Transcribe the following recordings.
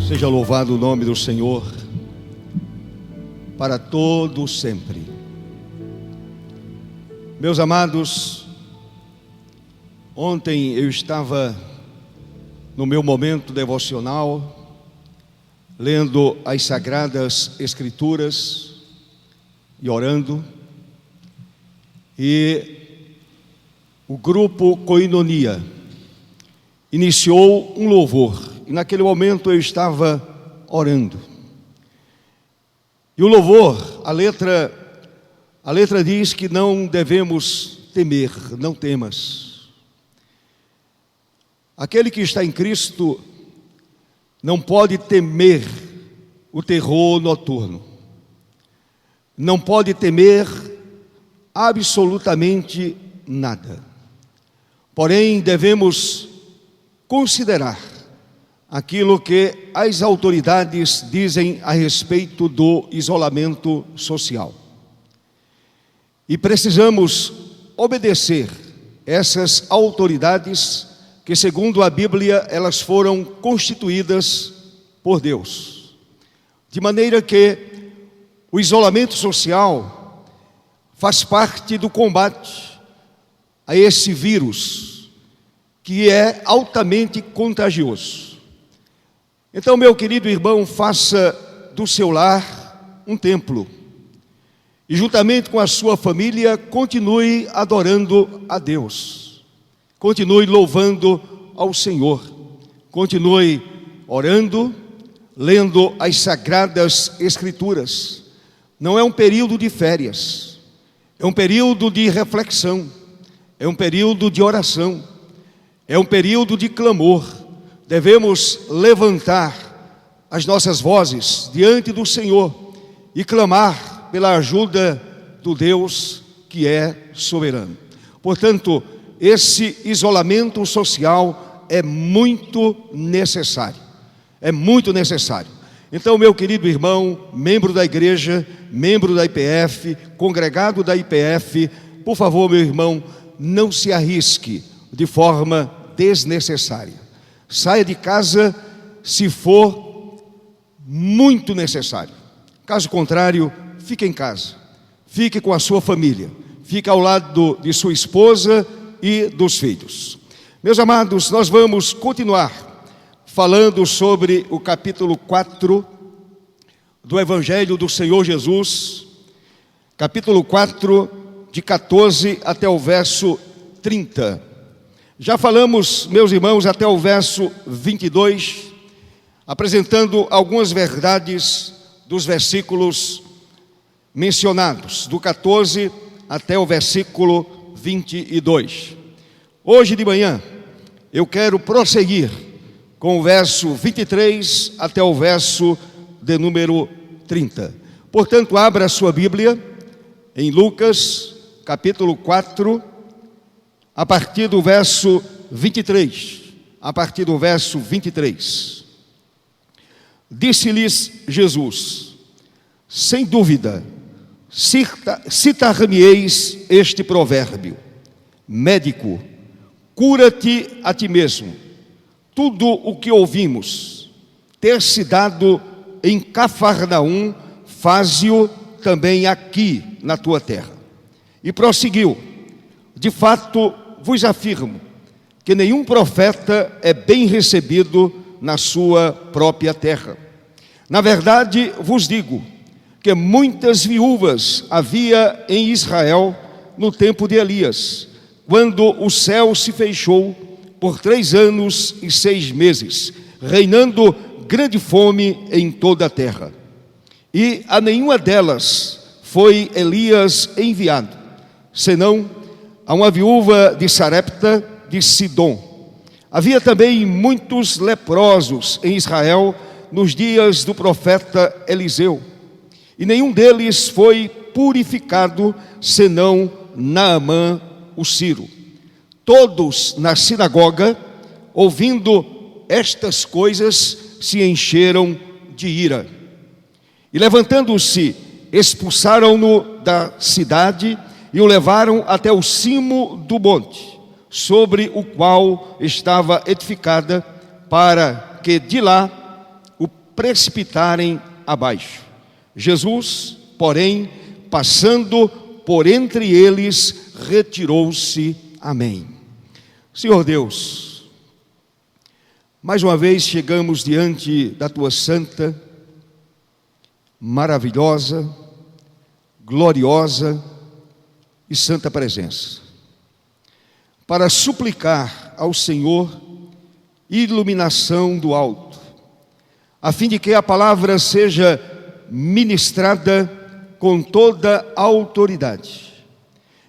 Seja louvado o nome do Senhor para todo sempre. Meus amados, ontem eu estava no meu momento devocional, lendo as Sagradas Escrituras e orando, e o grupo Koinonia iniciou um louvor. E naquele momento eu estava orando. E o louvor, a letra diz que não devemos temer, não temas. Aquele que está em Cristo não pode temer o terror noturno. Não pode temer absolutamente nada. Porém, devemos considerar aquilo que as autoridades dizem a respeito do isolamento social. E precisamos obedecer essas autoridades que, segundo a Bíblia, elas foram constituídas por Deus. De maneira que o isolamento social faz parte do combate a esse vírus, que é altamente contagioso. Então, meu querido irmão, faça do seu lar um templo. E juntamente com a sua família, continue adorando a Deus. Continue louvando ao Senhor. Continue orando, lendo as Sagradas Escrituras. Não é um período de férias. É um período de reflexão. É um período de oração. É um período de clamor. Devemos levantar as nossas vozes diante do Senhor e clamar pela ajuda do Deus que é soberano. Portanto, esse isolamento social é muito necessário. É muito necessário. Então, meu querido irmão, membro da igreja, membro da IPF, congregado da IPF, por favor, meu irmão, não se arrisque de forma desnecessária. Saia de casa se for muito necessário. Caso contrário, fique em casa. Fique com a sua família. Fique ao lado de sua esposa e dos filhos. Meus amados, nós vamos continuar falando sobre o capítulo 4 do Evangelho do Senhor Jesus. Capítulo 4, de 14 até o verso 30. Já falamos, meus irmãos, até o verso 22, apresentando algumas verdades dos versículos mencionados, do 14 até o versículo 22. Hoje de manhã, eu quero prosseguir com o verso 23 até o verso de número 30. Portanto, abra a sua Bíblia em Lucas, capítulo 4, a partir do verso 23, a partir do verso 23. Disse-lhes Jesus: sem dúvida, citar-me-eis este provérbio: médico, cura-te a ti mesmo. Tudo o que ouvimos ter se dado em Cafarnaum, faze-o também aqui na tua terra. E prosseguiu: de fato, vos afirmo que nenhum profeta é bem recebido na sua própria terra. Na verdade, vos digo que muitas viúvas havia em Israel no tempo de Elias, quando o céu se fechou por 3 anos e 6 meses, reinando grande fome em toda a terra. E a nenhuma delas foi Elias enviado, senão a uma viúva de Sarepta de Sidom. Havia também muitos leprosos em Israel nos dias do profeta Eliseu, e nenhum deles foi purificado, senão Naamã, o Ciro. Todos na sinagoga, ouvindo estas coisas, se encheram de ira. E levantando-se expulsaram-no da cidade e o levaram até o cimo do monte, sobre o qual estava edificada, para que de lá o precipitarem abaixo. Jesus, porém, passando por entre eles, retirou-se. Amém. Senhor Deus, mais uma vez chegamos diante da Tua santa, maravilhosa, gloriosa e santa presença, para suplicar ao Senhor iluminação do alto, a fim de que a palavra seja ministrada com toda a autoridade,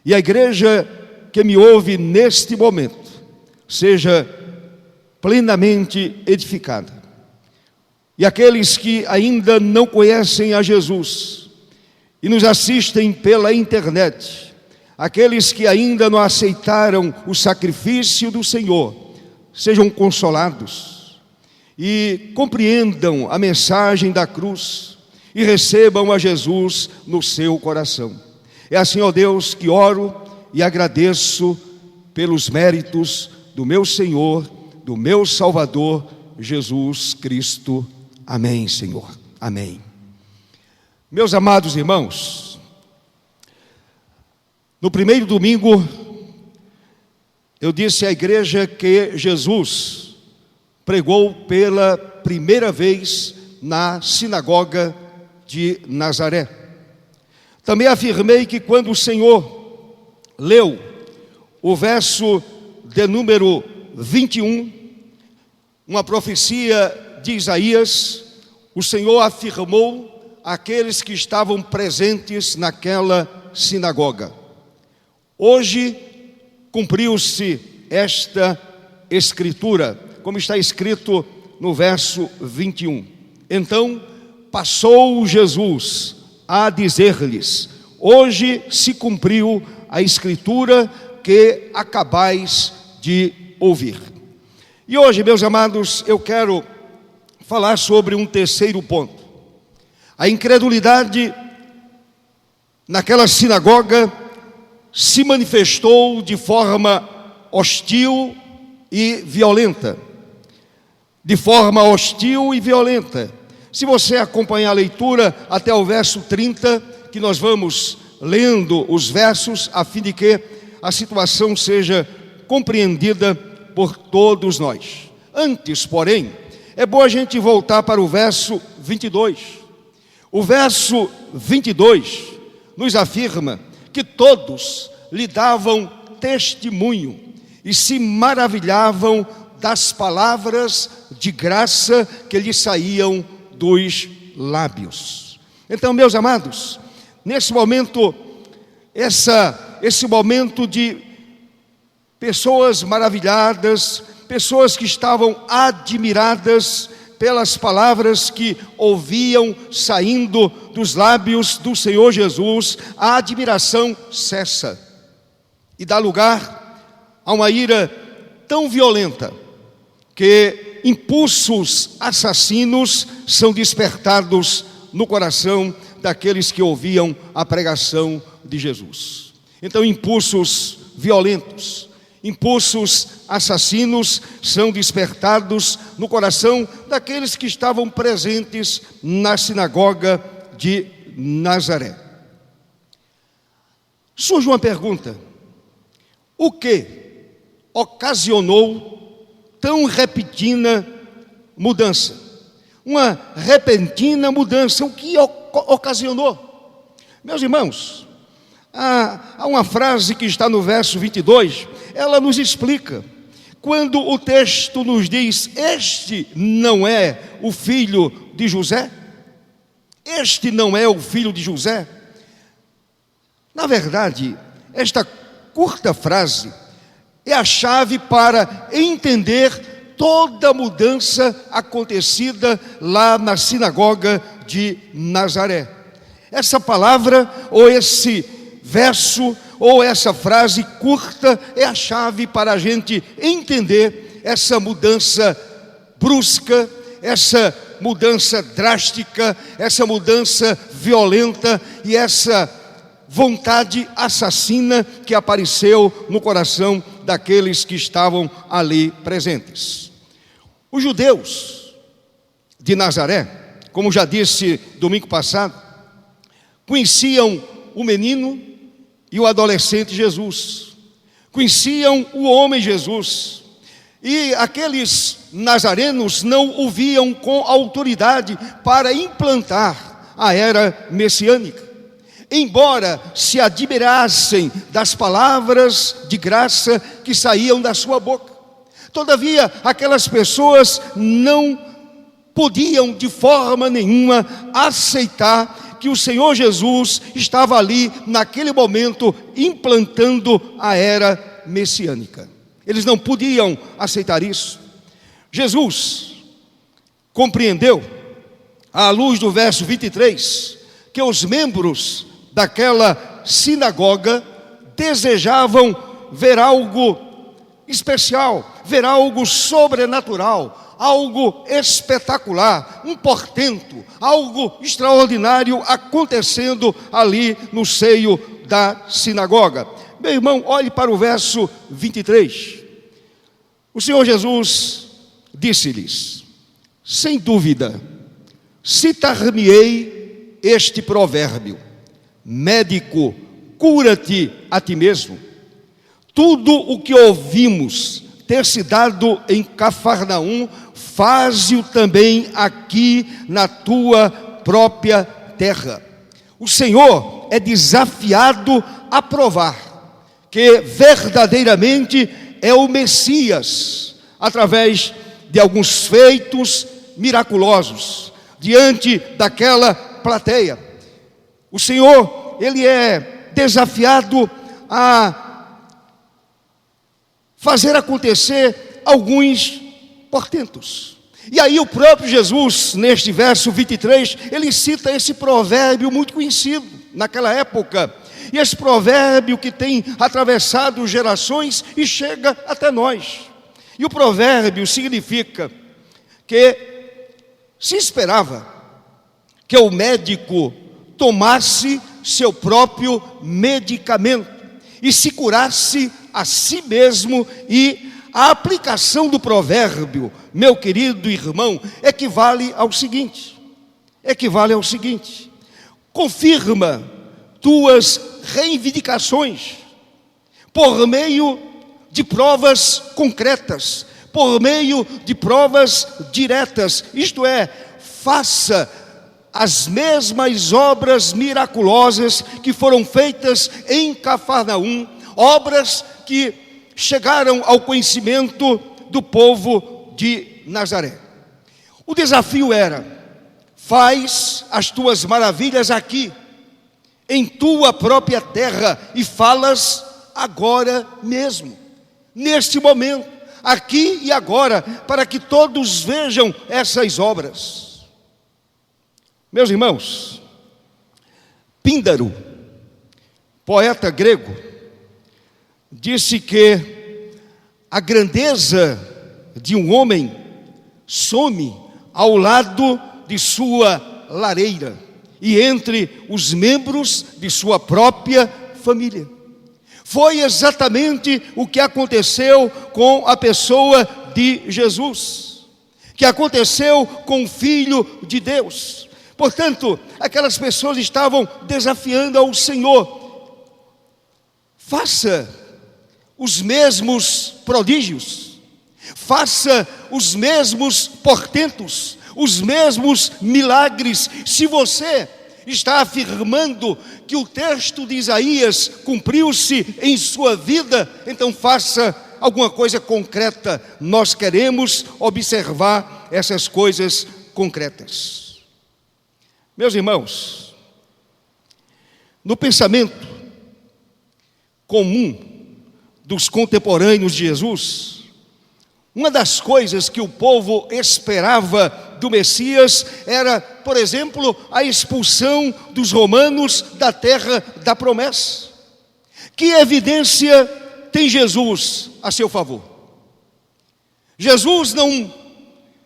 e a igreja que me ouve neste momento seja plenamente edificada. E aqueles que ainda não conhecem a Jesus e nos assistem pela internet, aqueles que ainda não aceitaram o sacrifício do Senhor, sejam consolados e compreendam a mensagem da cruz e recebam a Jesus no seu coração. É assim, ó Deus, que oro e agradeço pelos méritos do meu Senhor, do meu Salvador, Jesus Cristo. Amém, Senhor. Amém. Meus amados irmãos, no primeiro domingo, eu disse à igreja que Jesus pregou pela primeira vez na sinagoga de Nazaré. Também afirmei que quando o Senhor leu o verso de número 21, uma profecia de Isaías, o Senhor afirmou àqueles que estavam presentes naquela sinagoga: hoje cumpriu-se esta escritura, como está escrito no verso 21. Então passou Jesus a dizer-lhes: hoje se cumpriu a escritura que acabais de ouvir. E hoje, meus amados, eu quero falar sobre um terceiro ponto. A incredulidade naquela sinagoga se manifestou de forma hostil e violenta. De forma hostil e violenta. Se você acompanhar a leitura até o verso 30, que nós vamos lendo os versos, a fim de que a situação seja compreendida por todos nós. Antes, porém, é bom a gente voltar para o verso 22. O verso 22 nos afirma que todos lhe davam testemunho e se maravilhavam das palavras de graça que lhe saíam dos lábios. Então, meus amados, nesse momento, esse momento de pessoas maravilhadas, pessoas que estavam admiradas pelas palavras que ouviam saindo dos lábios do Senhor Jesus, a admiração cessa e dá lugar a uma ira tão violenta que impulsos assassinos são despertados no coração daqueles que ouviam a pregação de Jesus. Então, impulsos violentos, impulsos assassinos são despertados no coração daqueles que estavam presentes na sinagoga de Nazaré. Surge uma pergunta: o que ocasionou tão repentina mudança? Uma repentina mudança, o que ocasionou? Meus irmãos, há uma frase que está no verso 22, ela nos explica. Quando o texto nos diz: este não é o filho de José? Este não é o filho de José? Na verdade, esta curta frase é a chave para entender toda a mudança acontecida lá na sinagoga de Nazaré. Essa palavra, ou esse verso, ou essa frase curta é a chave para a gente entender essa mudança brusca, essa mudança drástica, essa mudança violenta e essa vontade assassina que apareceu no coração daqueles que estavam ali presentes. Os judeus de Nazaré, como já disse domingo passado, conheciam o menino e o adolescente Jesus, conheciam o homem Jesus, e aqueles nazarenos não o viam com autoridade para implantar a era messiânica, embora se admirassem das palavras de graça que saíam da sua boca. Todavia, aquelas pessoas não podiam de forma nenhuma aceitar que o Senhor Jesus estava ali, naquele momento, implantando a era messiânica. Eles não podiam aceitar isso. Jesus compreendeu, à luz do verso 23, que os membros daquela sinagoga desejavam ver algo especial, ver algo sobrenatural, algo espetacular, um portento, algo extraordinário acontecendo ali no seio da sinagoga. Meu irmão, olhe para o verso 23. O Senhor Jesus disse-lhes: sem dúvida, citar-me-ei este provérbio: médico, cura-te a ti mesmo. Tudo o que ouvimos ter se dado em Cafarnaum, faze-o também aqui na tua própria terra. O Senhor é desafiado a provar que verdadeiramente é o Messias, através de alguns feitos miraculosos, diante daquela plateia. O Senhor, Ele é desafiado a fazer acontecer alguns portentos. E aí o próprio Jesus, neste verso 23, ele cita esse provérbio muito conhecido naquela época. E esse provérbio que tem atravessado gerações e chega até nós. E o provérbio significa que se esperava que o médico tomasse seu próprio medicamento e se curasse a si mesmo. E a aplicação do provérbio, meu querido irmão, equivale ao seguinte: confirma tuas reivindicações por meio de provas concretas, por meio de provas diretas, isto é, faça as mesmas obras miraculosas que foram feitas em Cafarnaum, obras que chegaram ao conhecimento do povo de Nazaré. O desafio era: faz as tuas maravilhas aqui, em tua própria terra, e falas agora mesmo, neste momento, aqui e agora, para que todos vejam essas obras. Meus irmãos, Píndaro, poeta grego, disse que a grandeza de um homem some ao lado de sua lareira e entre os membros de sua própria família. Foi exatamente o que aconteceu com a pessoa de Jesus, que aconteceu com o Filho de Deus. Portanto, aquelas pessoas estavam desafiando ao Senhor: faça os mesmos prodígios, faça os mesmos portentos, os mesmos milagres. Se você está afirmando que o texto de Isaías cumpriu-se em sua vida, então faça alguma coisa concreta. Nós queremos observar essas coisas concretas. Meus irmãos, no pensamento comum dos contemporâneos de Jesus, uma das coisas que o povo esperava do Messias era, por exemplo, a expulsão dos romanos da terra da promessa. Que evidência tem Jesus a seu favor? Jesus não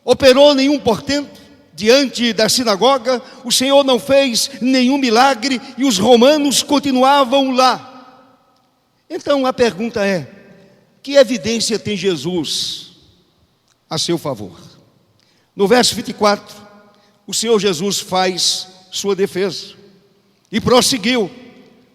operou nenhum portento, diante da sinagoga, o Senhor não fez nenhum milagre e os romanos continuavam lá. Então a pergunta é: que evidência tem Jesus a seu favor? No verso 24, o Senhor Jesus faz sua defesa e prosseguiu: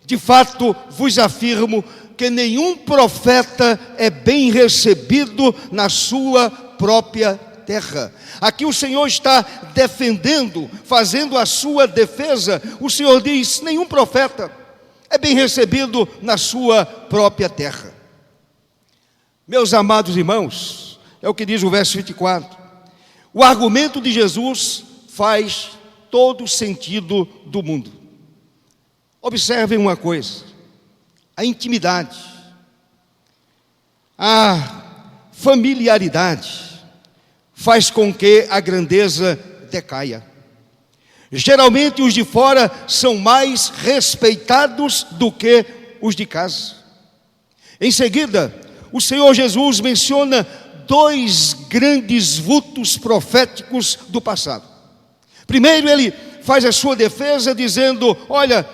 de fato vos afirmo que nenhum profeta é bem recebido na sua própria terra. Aqui o Senhor está defendendo, fazendo a sua defesa. O Senhor diz: nenhum profeta é bem recebido na sua própria terra. Meus amados irmãos, é o que diz o verso 24. O argumento de Jesus faz todo o sentido do mundo. Observem uma coisa: a intimidade, a familiaridade faz com que a grandeza decaia. Geralmente os de fora são mais respeitados do que os de casa. Em seguida, o Senhor Jesus menciona dois grandes vultos proféticos do passado. Primeiro, ele faz a sua defesa dizendo: olha,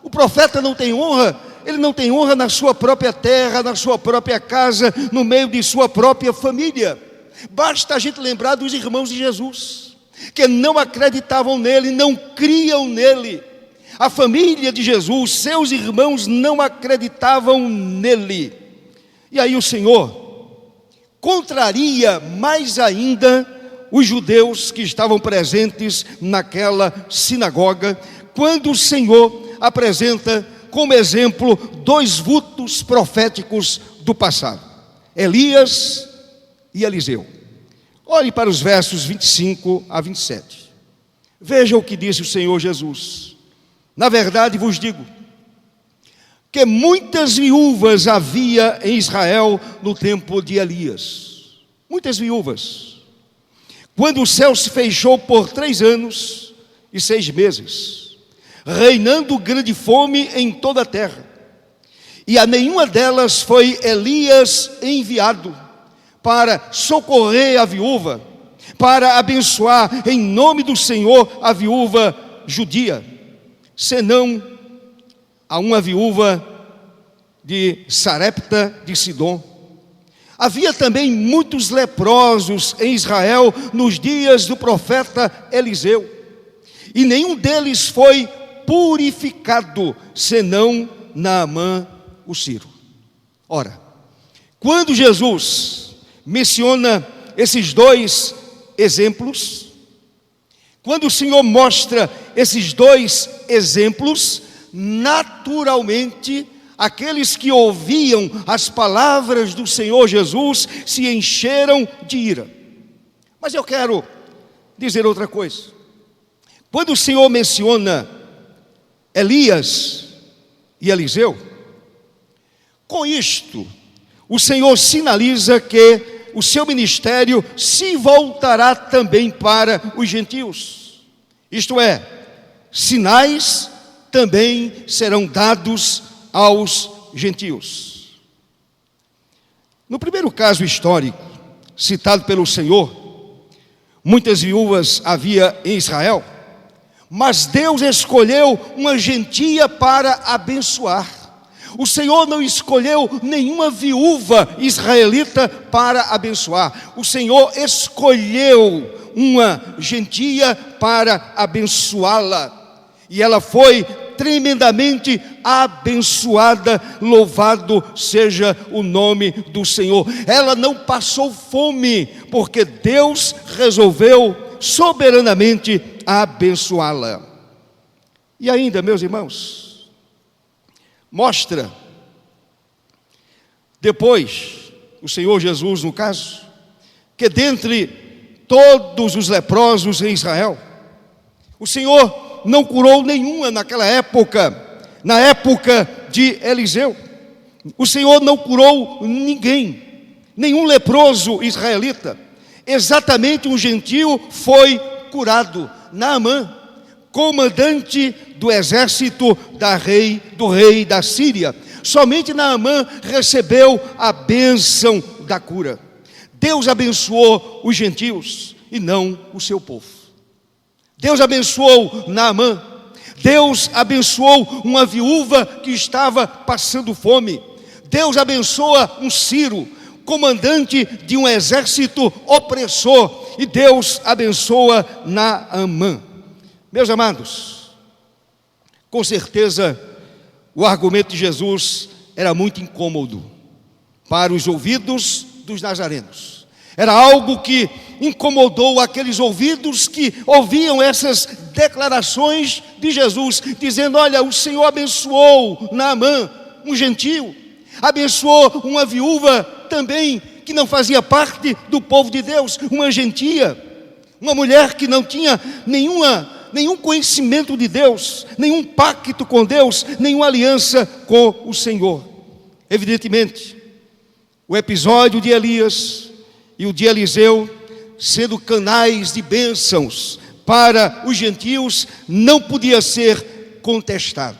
o profeta não tem honra, ele não tem honra na sua própria terra, na sua própria casa, no meio de sua própria família. Basta a gente lembrar dos irmãos de Jesus, que não acreditavam nele, não criam nele. A família de Jesus, seus irmãos, não acreditavam nele. E aí o Senhor contraria mais ainda os judeus que estavam presentes naquela sinagoga, quando o Senhor apresenta como exemplo dois vultos proféticos do passado: Elias e Eliseu. Olhe para os versos 25 a 27. Veja o que disse o Senhor Jesus: na verdade vos digo que muitas viúvas havia em Israel no tempo de Elias. Muitas viúvas. Quando o céu se fechou por 3 anos e 6 meses, reinando grande fome em toda a terra, e a nenhuma delas foi Elias enviado para socorrer a viúva, para abençoar em nome do Senhor a viúva judia, senão a uma viúva de Sarepta de Sidom. Havia também muitos leprosos em Israel nos dias do profeta Eliseu, e nenhum deles foi purificado, senão Naamã o sírio. Ora, quando Jesus menciona esses dois exemplos, quando o Senhor mostra esses dois exemplos, naturalmente aqueles que ouviam as palavras do Senhor Jesus se encheram de ira. Mas eu quero dizer outra coisa. Quando o Senhor menciona Elias e Eliseu, com isto o Senhor sinaliza que o seu ministério se voltará também para os gentios. Isto é, sinais também serão dados aos gentios. No primeiro caso histórico citado pelo Senhor, muitas viúvas havia em Israel, mas Deus escolheu uma gentia para abençoar. O Senhor não escolheu nenhuma viúva israelita para abençoar. O Senhor escolheu uma gentia para abençoá-la, e ela foi tremendamente abençoada. Louvado seja o nome do Senhor. Ela não passou fome, porque Deus resolveu soberanamente abençoá-la. E ainda, meus irmãos, mostra depois o Senhor Jesus, no caso, que dentre todos os leprosos em Israel, o Senhor não curou nenhuma naquela época. Na época de Eliseu, o Senhor não curou ninguém, nenhum leproso israelita. Exatamente um gentio foi curado: Naamã, comandante do exército do rei da Síria. Somente Naamã recebeu a bênção da cura. Deus abençoou os gentios, e não o seu povo. Deus abençoou Naamã. Deus abençoou uma viúva que estava passando fome. Deus abençoa um Ciro, comandante de um exército opressor. E Deus abençoa Naamã. Meus amados, com certeza o argumento de Jesus era muito incômodo para os ouvidos dos nazarenos. Era algo que incomodou aqueles ouvidos que ouviam essas declarações de Jesus, dizendo: olha, o Senhor abençoou Naamã, um gentio, abençoou uma viúva também que não fazia parte do povo de Deus, uma gentia, uma mulher que não tinha nenhum conhecimento de Deus, nenhum pacto com Deus, nenhuma aliança com o Senhor. Evidentemente, o episódio de Elias e o de Eliseu, sendo canais de bênçãos para os gentios, não podia ser contestado,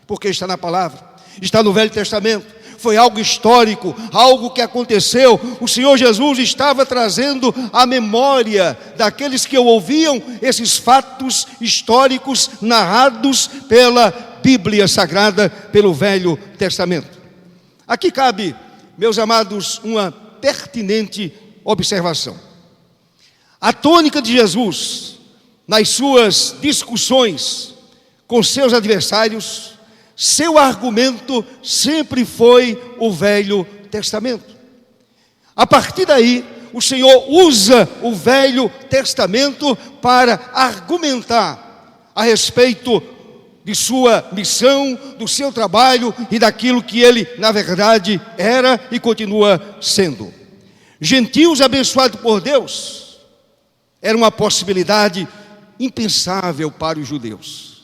porque está na palavra, está no Velho Testamento. Foi algo histórico, algo que aconteceu. O Senhor Jesus estava trazendo à memória daqueles que o ouviam esses fatos históricos narrados pela Bíblia Sagrada, pelo Velho Testamento. Aqui cabe, meus amados, uma pertinente observação. A tônica de Jesus nas suas discussões com seus adversários, seu argumento sempre foi o Velho Testamento. A partir daí, o Senhor usa o Velho Testamento para argumentar a respeito de sua missão, do seu trabalho e daquilo que ele, na verdade, era e continua sendo. Gentios abençoados por Deus era uma possibilidade impensável para os judeus.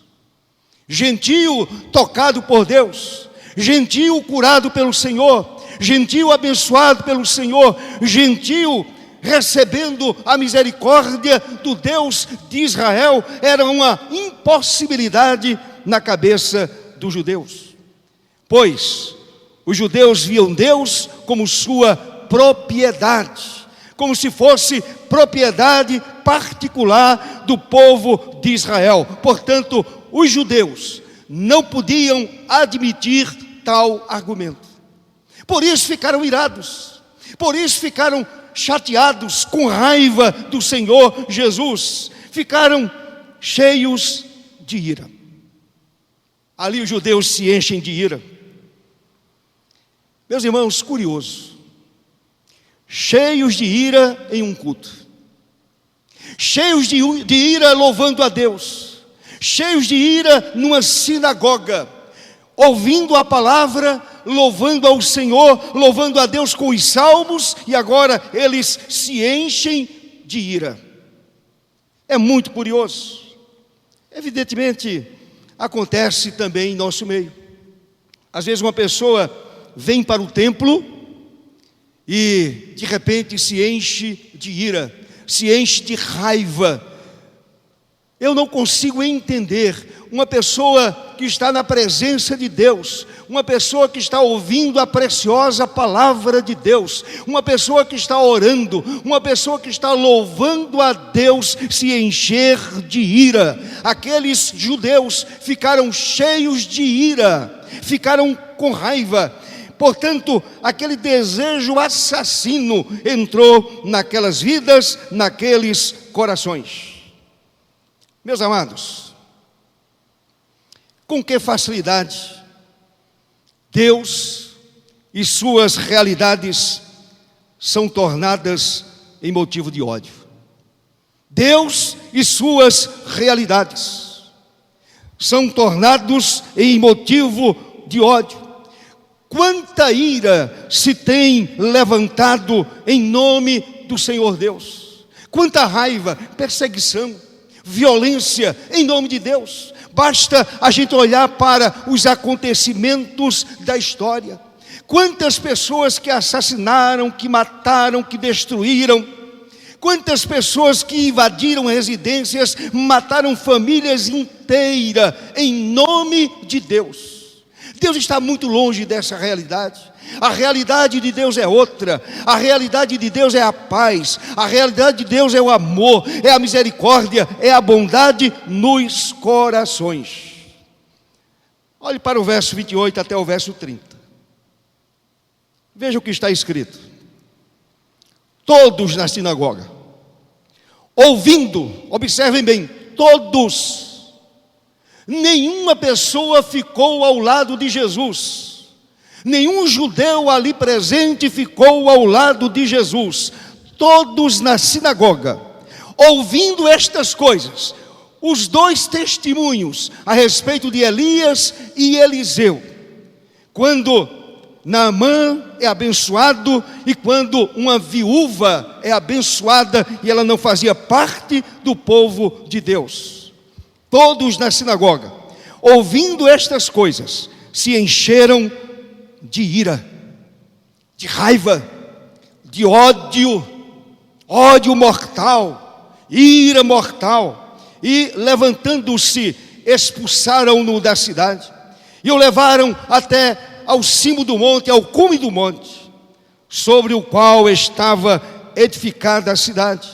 Gentio tocado por Deus, gentio curado pelo Senhor, gentio abençoado pelo Senhor, gentio recebendo a misericórdia do Deus de Israel, era uma impossibilidade na cabeça dos judeus. Pois os judeus viam Deus como sua propriedade, como se fosse propriedade particular do povo de Israel. Portanto, os judeus não podiam admitir tal argumento. Por isso ficaram irados, por isso ficaram chateados, com raiva do Senhor Jesus, ficaram cheios de ira. Ali os judeus se enchem de ira. Meus irmãos, curioso, cheios de ira em um culto, cheios de ira louvando a Deus, cheios de ira numa sinagoga, ouvindo a palavra, louvando ao Senhor, louvando a Deus com os salmos, e agora eles se enchem de ira. É muito curioso. Evidentemente, acontece também em nosso meio. Às vezes uma pessoa vem para o templo e de repente se enche de ira, se enche de raiva. Eu não consigo entender uma pessoa que está na presença de Deus, uma pessoa que está ouvindo a preciosa palavra de Deus, uma pessoa que está orando, uma pessoa que está louvando a Deus, se encher de ira. Aqueles judeus ficaram cheios de ira, ficaram com raiva. Portanto, aquele desejo assassino entrou naquelas vidas, naqueles corações. Meus amados, com que facilidade Deus e suas realidades são tornadas em motivo de ódio. Deus e suas realidades são tornados em motivo de ódio. Quanta ira se tem levantado em nome do Senhor Deus, quanta raiva, perseguição, violência em nome de Deus. Basta a gente olhar para os acontecimentos da história. Quantas pessoas que assassinaram, que mataram, que destruíram. Quantas pessoas que invadiram residências, mataram famílias inteiras em nome de Deus. Deus está muito longe dessa realidade. A realidade de Deus é outra. A realidade de Deus é a paz. A realidade de Deus é o amor, é a misericórdia, é a bondade nos corações. Olhe para o verso 28 até o verso 30. Veja o que está escrito. Todos na sinagoga, ouvindo, observem bem, todos, nenhuma pessoa ficou ao lado de Jesus, nenhum judeu ali presente ficou ao lado de Jesus, todos na sinagoga, ouvindo estas coisas, os dois testemunhos a respeito de Elias e Eliseu, quando Naamã é abençoado e quando uma viúva é abençoada e ela não fazia parte do povo de Deus. Todos na sinagoga, ouvindo estas coisas, se encheram de ira, de raiva, de ódio mortal, ira mortal, e levantando-se, expulsaram-no da cidade e o levaram até ao cimo do monte, ao cume do monte, sobre o qual estava edificada a cidade,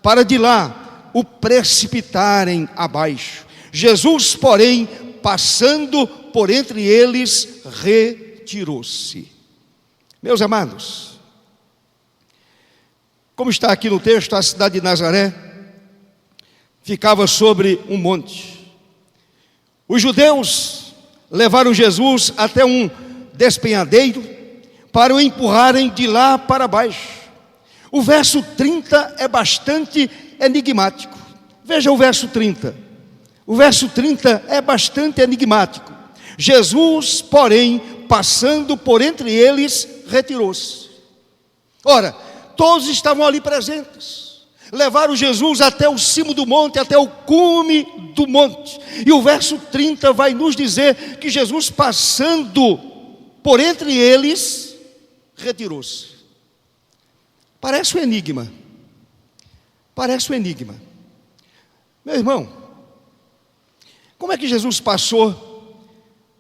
para de lá o precipitarem abaixo. Jesus, porém, passando por entre eles, retirou-se. Meus amados, como está aqui no texto, a cidade de Nazaré ficava sobre um monte. Os judeus levaram Jesus até um despenhadeiro para o empurrarem de lá para baixo. O verso 30 é bastante enigmático. Veja o verso 30. O verso 30 é bastante enigmático. Jesus, porém, passando por entre eles, retirou-se. Ora, todos estavam ali presentes. Levaram Jesus até o cimo do monte, até o cume do monte. E o verso 30 vai nos dizer que Jesus, passando por entre eles, retirou-se. Parece um enigma. Parece um enigma. Meu irmão, como é que Jesus passou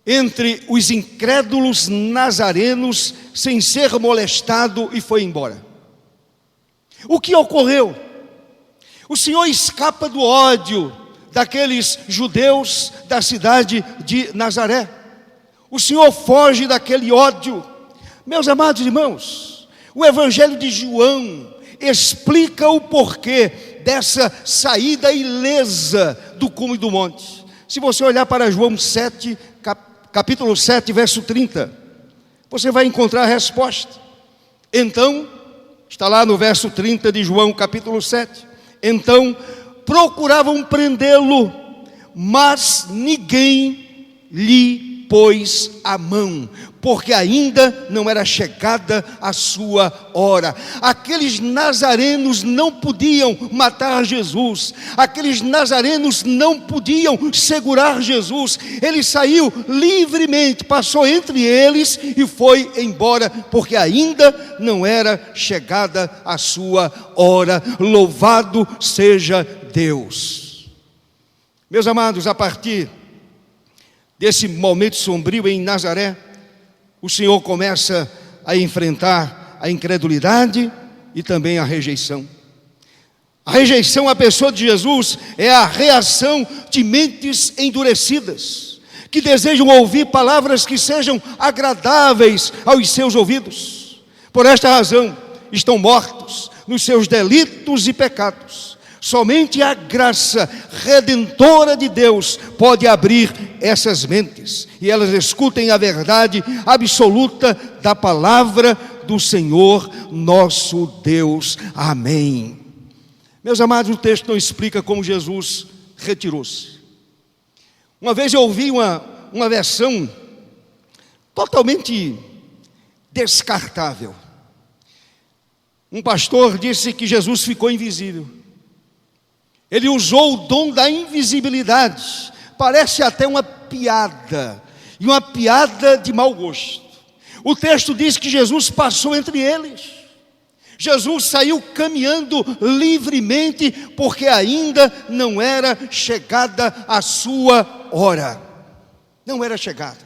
entre os incrédulos nazarenos sem ser molestado e foi embora? O que ocorreu? O Senhor escapa do ódio daqueles judeus da cidade de Nazaré. O Senhor foge daquele ódio. Meus amados irmãos, o Evangelho de João explica o porquê dessa saída ilesa do cume do monte. Se você olhar para João 7, capítulo 7, verso 30, você vai encontrar a resposta. Então, está lá no verso 30 de João, capítulo 7. Então, procuravam prendê-lo, mas ninguém lhe pôs a mão, porque ainda não era chegada a sua hora. Aqueles nazarenos não podiam matar Jesus, aqueles nazarenos não podiam segurar Jesus. Ele saiu livremente, passou entre eles e foi embora, porque ainda não era chegada a sua hora. Louvado seja Deus. Meus amados, a partir desse momento sombrio em Nazaré, o Senhor começa a enfrentar a incredulidade e também a rejeição. A rejeição à pessoa de Jesus é a reação de mentes endurecidas, que desejam ouvir palavras que sejam agradáveis aos seus ouvidos. Por esta razão, estão mortos nos seus delitos e pecados. Somente a graça redentora de Deus pode abrir essas mentes e elas escutem a verdade absoluta da palavra do Senhor nosso Deus. Amém. Meus amados, o texto não explica como Jesus retirou-se. Uma vez eu ouvi uma versão totalmente descartável. Um pastor disse que Jesus ficou invisível. Ele usou o dom da invisibilidade. Parece até uma piada, e uma piada de mau gosto. O texto diz que Jesus passou entre eles. Jesus saiu caminhando livremente, porque ainda não era chegada a sua hora. Não era chegada.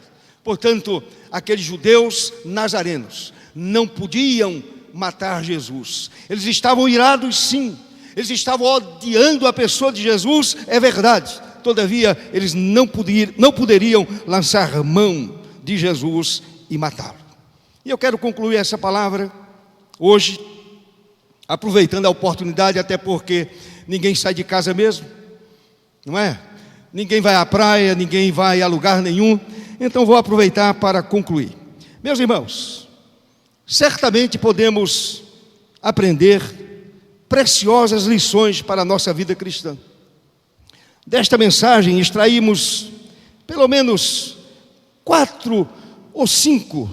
Portanto, aqueles judeus nazarenos não podiam matar Jesus. Eles estavam irados, sim. Eles estavam odiando a pessoa de Jesus, é verdade. Todavia, eles não poderiam lançar mão de Jesus e matá-lo. E eu quero concluir essa palavra hoje, aproveitando a oportunidade, até porque ninguém sai de casa mesmo, não é? Ninguém vai à praia, ninguém vai a lugar nenhum. Então vou aproveitar para concluir. Meus irmãos, certamente podemos aprender preciosas lições para a nossa vida cristã. Desta mensagem extraímos pelo menos 4 ou 5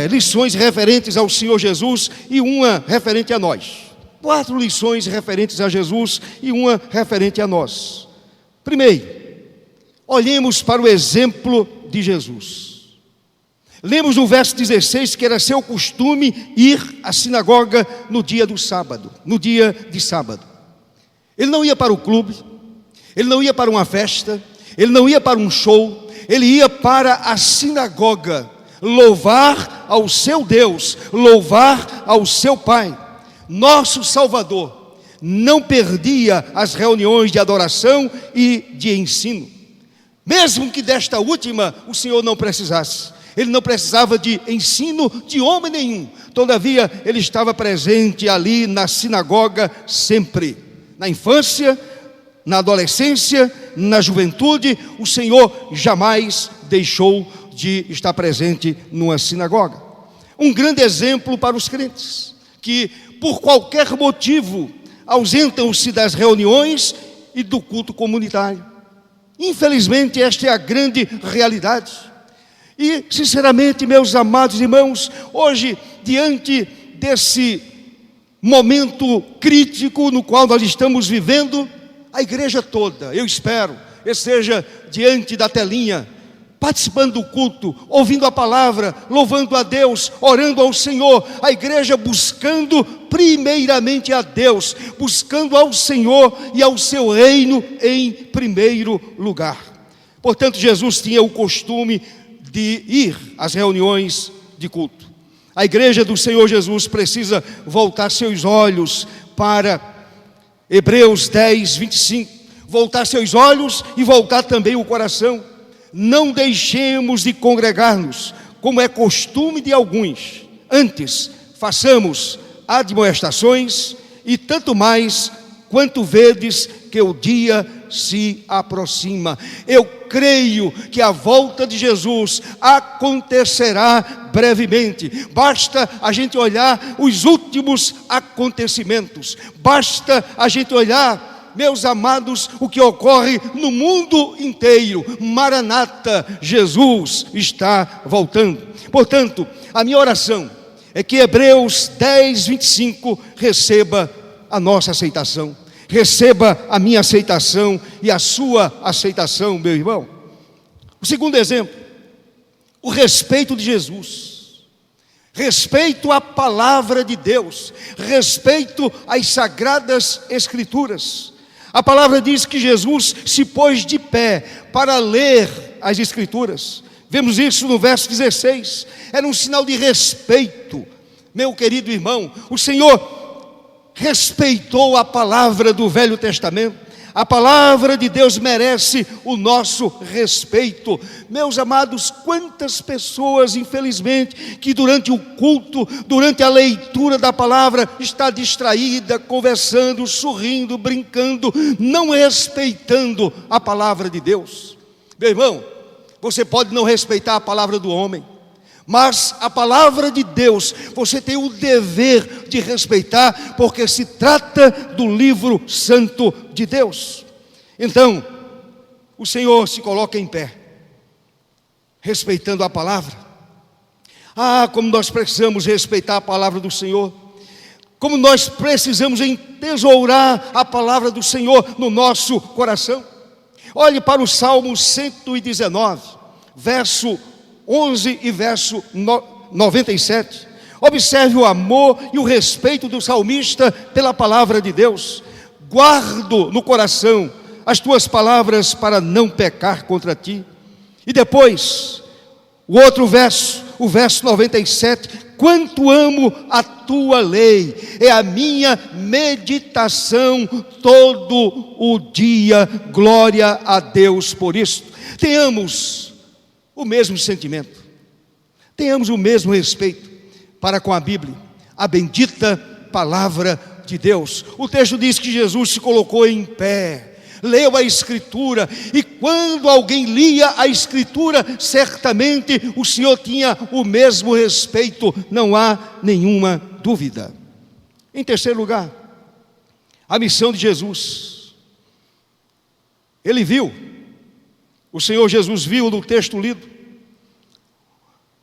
lições referentes ao Senhor Jesus e uma referente a nós. 4 lições referentes a Jesus e uma referente a nós. Primeiro, olhemos para o exemplo de Jesus. Lemos no verso 16 que era seu costume ir à sinagoga no dia do sábado, no dia de sábado. Ele não ia para o clube, ele não ia para uma festa, ele não ia para um show, ele ia para a sinagoga, louvar ao seu Deus, louvar ao seu Pai. Nosso Salvador não perdia as reuniões de adoração e de ensino. Mesmo que desta última o Senhor não precisasse. Ele não precisava de ensino de homem nenhum. Todavia, ele estava presente ali na sinagoga sempre. Na infância, na adolescência, na juventude, o Senhor jamais deixou de estar presente numa sinagoga. Um grande exemplo para os crentes, que por qualquer motivo ausentam-se das reuniões e do culto comunitário. Infelizmente, esta é a grande realidade. E, sinceramente, meus amados irmãos, hoje, diante desse momento crítico no qual nós estamos vivendo, a igreja toda, eu espero, esteja diante da telinha, participando do culto, ouvindo a palavra, louvando a Deus, orando ao Senhor, a igreja buscando primeiramente a Deus, buscando ao Senhor e ao seu reino em primeiro lugar. Portanto, Jesus tinha o costume de ir às reuniões de culto. A igreja do Senhor Jesus precisa voltar seus olhos para Hebreus 10, 25. Voltar seus olhos e voltar também o coração. Não deixemos de congregar-nos, como é costume de alguns. Antes, façamos admoestações, e tanto mais quanto vedes que o dia se aproxima. Eu creio que a volta de Jesus acontecerá brevemente. Basta a gente olhar os últimos acontecimentos. Basta a gente olhar, meus amados, o que ocorre no mundo inteiro. Maranata, Jesus está voltando. Portanto, a minha oração é que Hebreus 10, 25 receba a nossa aceitação. Receba a minha aceitação e a sua aceitação, meu irmão. O segundo exemplo, o respeito de Jesus. Respeito à palavra de Deus. Respeito às sagradas escrituras. A palavra diz que Jesus se pôs de pé para ler as escrituras. Vemos isso no verso 16. Era um sinal de respeito. Meu querido irmão, o Senhor respeitou a palavra do Velho Testamento. A palavra de Deus merece o nosso respeito. Meus amados, quantas pessoas, infelizmente, que durante o culto, durante a leitura da palavra, está distraída, conversando, sorrindo, brincando, não respeitando a palavra de Deus. Meu irmão, você pode não respeitar a palavra do homem, mas a palavra de Deus, você tem o dever de respeitar, porque se trata do livro santo de Deus. Então, o Senhor se coloca em pé, respeitando a palavra. Ah, como nós precisamos respeitar a palavra do Senhor. Como nós precisamos entesourar a palavra do Senhor no nosso coração. Olhe para o Salmo 119, verso 11 e verso 97. Observe o amor e o respeito do salmista pela palavra de Deus. Guardo no coração as tuas palavras para não pecar contra ti. E depois, O outro verso, o verso 97, quanto amo a tua lei, é a minha meditação todo o dia, glória a Deus por isso. Tenhamos o mesmo sentimento, tenhamos o mesmo respeito para com a Bíblia, a bendita palavra de Deus. O texto diz que Jesus se colocou em pé, leu a Escritura, e quando alguém lia a Escritura, certamente o Senhor tinha o mesmo respeito, não há nenhuma dúvida. Em terceiro lugar, a missão de Jesus. Ele viu, o Senhor Jesus viu no texto lido,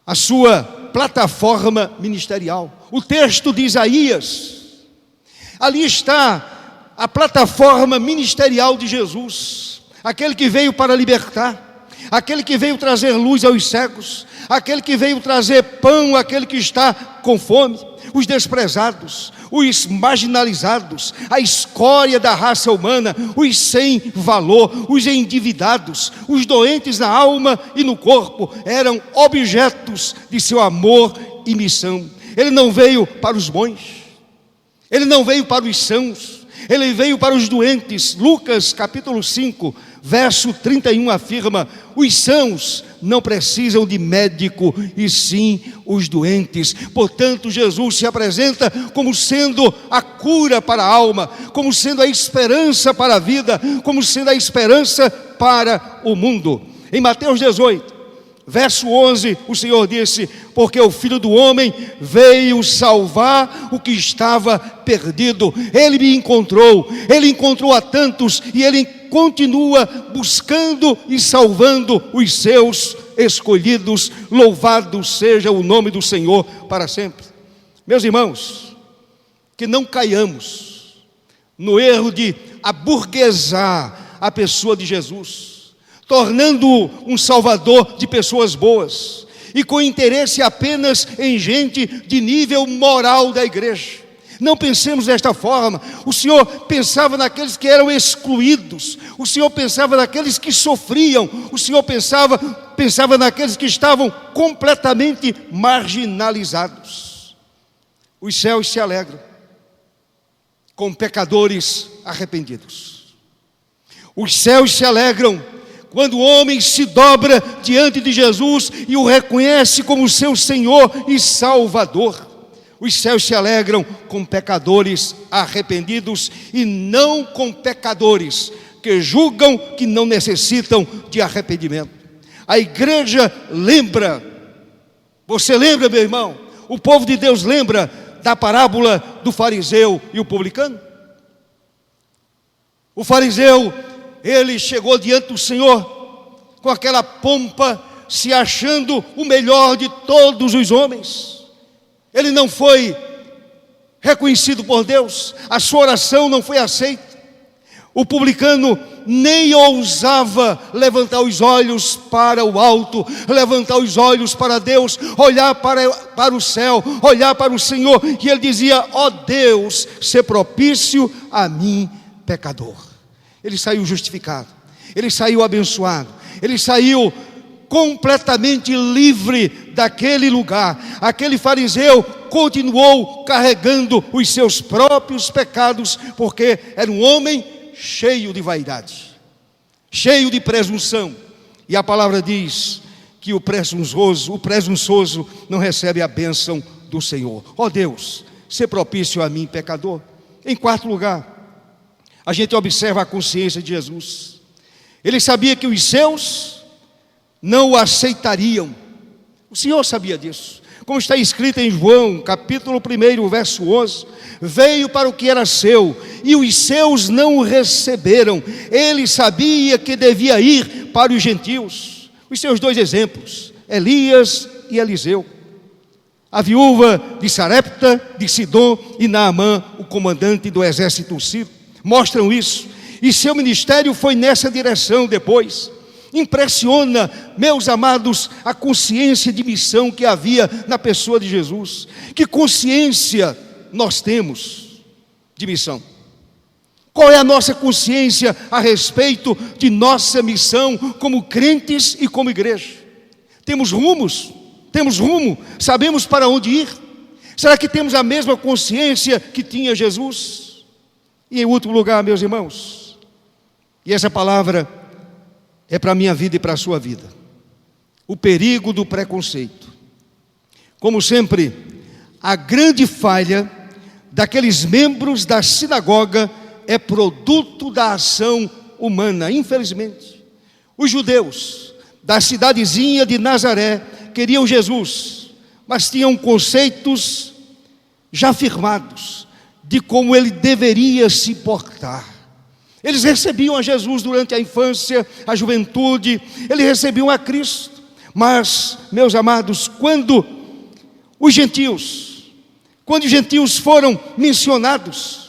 a sua plataforma ministerial. O texto de Isaías, ali está a plataforma ministerial de Jesus, aquele que veio para libertar, aquele que veio trazer luz aos cegos, aquele que veio trazer pão àquele que está com fome, os desprezados, os marginalizados, a escória da raça humana, os sem valor, os endividados, os doentes na alma e no corpo, eram objetos de seu amor e missão. Ele não veio para os bons, ele não veio para os sãos, ele veio para os doentes. Lucas capítulo 5, verso 31 afirma: os sãos não precisam de médico, e sim os doentes. Portanto, Jesus se apresenta como sendo a cura para a alma, como sendo a esperança para a vida, como sendo a esperança para o mundo. Em Mateus 18, verso 11, o Senhor disse: porque o Filho do Homem veio salvar o que estava perdido. Ele me encontrou, ele encontrou a tantos, e ele continua buscando e salvando os seus escolhidos. Louvado seja o nome do Senhor para sempre. Meus irmãos, que não caiamos no erro de aburguesar a pessoa de Jesus, tornando-o um salvador de pessoas boas, e com interesse apenas em gente de nível moral da igreja. Não pensemos desta forma. O Senhor pensava naqueles que eram excluídos, o Senhor pensava naqueles que sofriam, o Senhor pensava naqueles que estavam completamente marginalizados. Os céus se alegram com pecadores arrependidos. Os céus se alegram quando o homem se dobra diante de Jesus e o reconhece como seu Senhor e Salvador. Os céus se alegram com pecadores arrependidos e não com pecadores que julgam que não necessitam de arrependimento. A igreja lembra, você lembra, meu irmão? O povo de Deus lembra da parábola do fariseu e o publicano? O fariseu, ele chegou diante do Senhor com aquela pompa, se achando o melhor de todos os homens. Ele não foi reconhecido por Deus, a sua oração não foi aceita. O publicano nem ousava levantar os olhos para o alto, levantar os olhos para Deus, olhar para o céu, olhar para o Senhor, e ele dizia: ó Deus, sê propício a mim, pecador. Ele saiu justificado, ele saiu abençoado, ele saiu completamente livre daquele lugar. Aquele fariseu continuou carregando os seus próprios pecados, porque era um homem cheio de vaidade, cheio de presunção. E a palavra diz que o presunçoso não recebe a bênção do Senhor. Ó Deus, sê propício a mim, pecador. Em quarto lugar, a gente observa a consciência de Jesus. Ele sabia que os seus não o aceitariam. O Senhor sabia disso. Como está escrito em João, capítulo 1, verso 11: veio para o que era seu, e os seus não o receberam. Ele sabia que devia ir para os gentios. Os seus dois exemplos, Elias e Eliseu. A viúva de Sarepta, de Sidom, e Naamã, o comandante do exército sírio, mostram isso. E seu ministério foi nessa direção depois. Impressiona, meus amados, a consciência de missão que havia na pessoa de Jesus. Que consciência nós temos de missão? Qual é a nossa consciência a respeito de nossa missão como crentes e como igreja? Temos rumos? Temos rumo? Sabemos para onde ir? Será que temos a mesma consciência que tinha Jesus? E em último lugar, meus irmãos, e essa palavra é para a minha vida e para a sua vida, o perigo do preconceito. Como sempre, a grande falha daqueles membros da sinagoga é produto da ação humana, infelizmente. Os judeus da cidadezinha de Nazaré queriam Jesus, mas tinham conceitos já firmados de como ele deveria se portar. Eles recebiam a Jesus durante a infância, a juventude, eles recebiam a Cristo. Mas, meus amados, quando os gentios foram mencionados,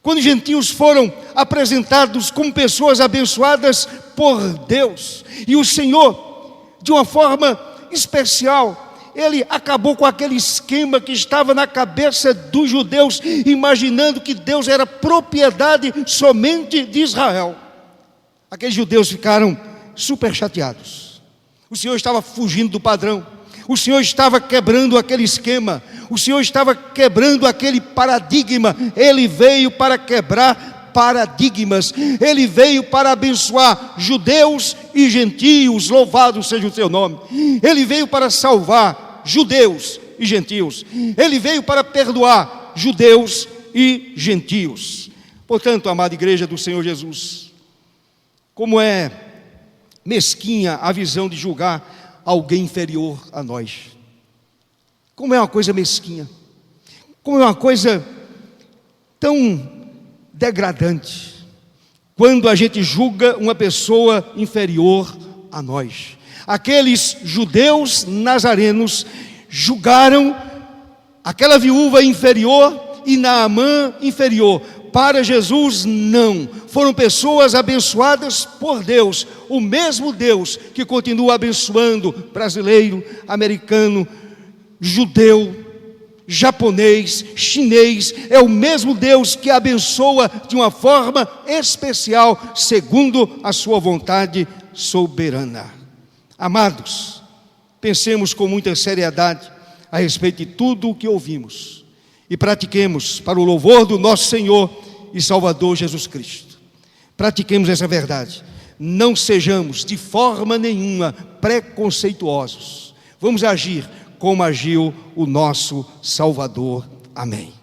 quando os gentios foram apresentados como pessoas abençoadas por Deus, e o Senhor, de uma forma especial, ele acabou com aquele esquema que estava na cabeça dos judeus, imaginando que Deus era propriedade somente de Israel. Aqueles judeus ficaram super chateados. O Senhor estava fugindo do padrão, o Senhor estava quebrando aquele esquema, o Senhor estava quebrando aquele paradigma. Ele veio para quebrar paradigmas, ele veio para abençoar judeus e gentios, louvado seja o seu nome. Ele veio para salvar judeus e gentios, ele veio para perdoar judeus e gentios. Portanto, amada igreja do Senhor Jesus, como é mesquinha a visão de julgar alguém inferior a nós. Como é uma coisa mesquinha, como é uma coisa tão degradante, quando a gente julga uma pessoa inferior a nós. Aqueles judeus nazarenos julgaram aquela viúva inferior e Naamã inferior. Para Jesus, não. Foram pessoas abençoadas por Deus, o mesmo Deus que continua abençoando brasileiro, americano, judeu, japonês, chinês. É o mesmo Deus que abençoa de uma forma especial, segundo a sua vontade soberana. Amados, pensemos com muita seriedade a respeito de tudo o que ouvimos e pratiquemos para o louvor do nosso Senhor e Salvador Jesus Cristo. Pratiquemos essa verdade. Não sejamos de forma nenhuma preconceituosos. Vamos agir como agiu o nosso Salvador. Amém.